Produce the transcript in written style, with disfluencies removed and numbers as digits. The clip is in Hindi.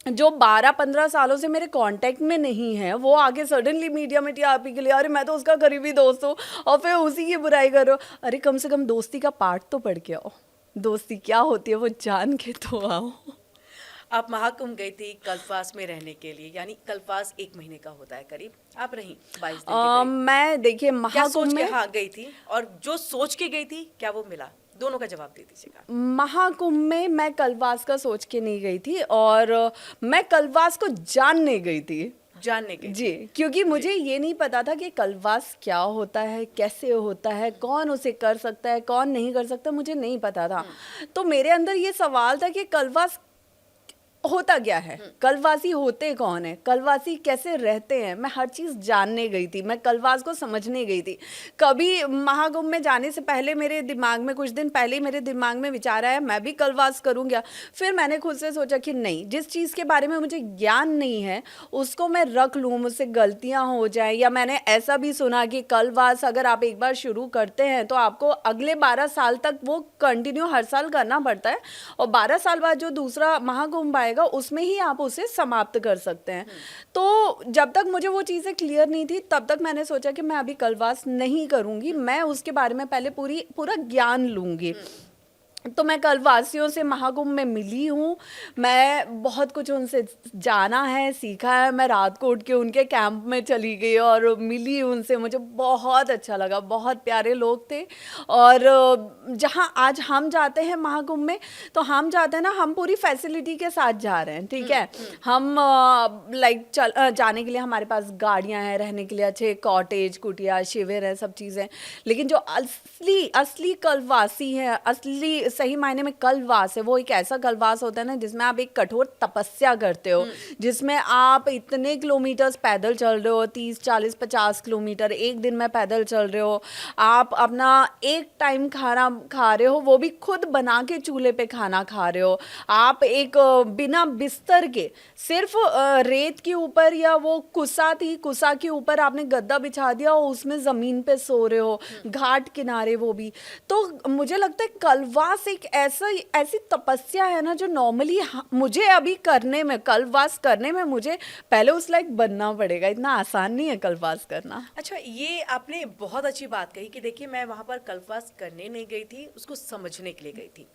जो 12-15 सालों से मेरे कांटेक्ट में नहीं है, वो आके सडनली मीडिया में टीआरपी के लिए, अरे मैं तो उसका करीबी दोस्त हूँ, और फिर उसी की बुराई करो। अरे कम से कम दोस्ती का पार्ट तो पढ़ के आओ, दोस्ती क्या होती है वो जान के तो आओ। आप महाकुंभ गई थी कल्पवास में रहने के लिए, यानी कल्पवास 1 महीने का होता है करीब, आप रहीं 22 दिन के करीब। मैं देखिए क्या महाकुंभ सोच के में, हाँ गई थी, और जो सोच के गई थी क्या वो मिला? दोनों का जवाब दे दीजिएगा। महाकुंभ में मैं कल्पवास का सोच के नहीं गई थी, और मैं कल्पवास को जानने गई थी। जानने गई जी, थी। क्योंकि जी। मुझे ये नहीं पता था कि कल्पवास क्या होता है, कैसे होता है, कौन उसे कर सकता है, कौन नहीं कर सकता, मुझे नहीं पता था। तो मेरे अंदर ये सवाल था कि कल्पवास होता क्या है, कलवासी होते कौन है, कलवासी कैसे रहते हैं, मैं हर चीज़ जानने गई थी, मैं कलवास को समझने गई थी। कभी महाकुंभ में जाने से पहले मेरे दिमाग में, कुछ दिन पहले ही मेरे दिमाग में विचार आया मैं भी कलवास करूँ क्या। फिर मैंने खुद से सोचा कि नहीं, जिस चीज़ के बारे में मुझे ज्ञान नहीं है उसको मैं रख लूँ, मुझसे गलतियाँ हो जाएं। या मैंने ऐसा भी सुना कि कलवास अगर आप एक बार शुरू करते हैं तो आपको अगले 12 साल तक वो कंटिन्यू हर साल करना पड़ता है, और 12 साल बाद जो दूसरा महाकुंभ आएगा उसमें ही आप उसे समाप्त कर सकते हैं। तो जब तक मुझे वो चीज़ें क्लियर नहीं थी तब तक मैंने सोचा कि मैं अभी कलवास नहीं करूँगी, मैं उसके बारे में पहले पूरा ज्ञान लूँगी। तो मैं कलवासियों से महाकुंभ में मिली हूँ, मैं बहुत कुछ उनसे जाना है, सीखा है। मैं राजकोट के उनके कैंप में चली गई और मिली उनसे, मुझे बहुत अच्छा लगा, बहुत प्यारे लोग थे। और जहाँ आज हम जाते हैं महाकुंभ में, तो हम जाते हैं ना, हम पूरी फैसिलिटी के साथ जा रहे हैं, ठीक है। हम लाइक जाने के लिए हमारे पास गाड़ियाँ हैं, रहने के लिए अच्छे कॉटेज, कुटिया, शिविर है, सब चीज़ें। लेकिन जो असली असली कलवासी है, असली सही मायने में कलवास है, वो एक ऐसा कलवास होता है ना जिसमें आप एक कठोर तपस्या करते हो, जिसमें आप इतने किलोमीटर्स पैदल चल रहे हो, 30-40-50 किलोमीटर एक दिन में पैदल चल रहे हो। आप अपना एक टाइम खाना खा रहे हो, वो भी खुद बना के चूल्हे पे खाना खा रहे हो। आप एक बिना बिस्तर के सिर्फ रेत के ऊपर, या वो कुसा थी, कुसा के ऊपर आपने गद्दा बिछा दिया और उसमें ज़मीन पे सो रहे हो, घाट किनारे, वो भी। तो मुझे लगता है कलवास एक ऐसी तपस्या है ना जो नॉर्मली मुझे अभी करने में, कलवास करने में मुझे पहले उस लायक बनना पड़ेगा, इतना आसान नहीं है कलवास करना। अच्छा, ये आपने बहुत अच्छी बात कही कि देखिए मैं वहाँ पर कल्पवास करने नहीं गई थी, उसको समझने के लिए गई थी।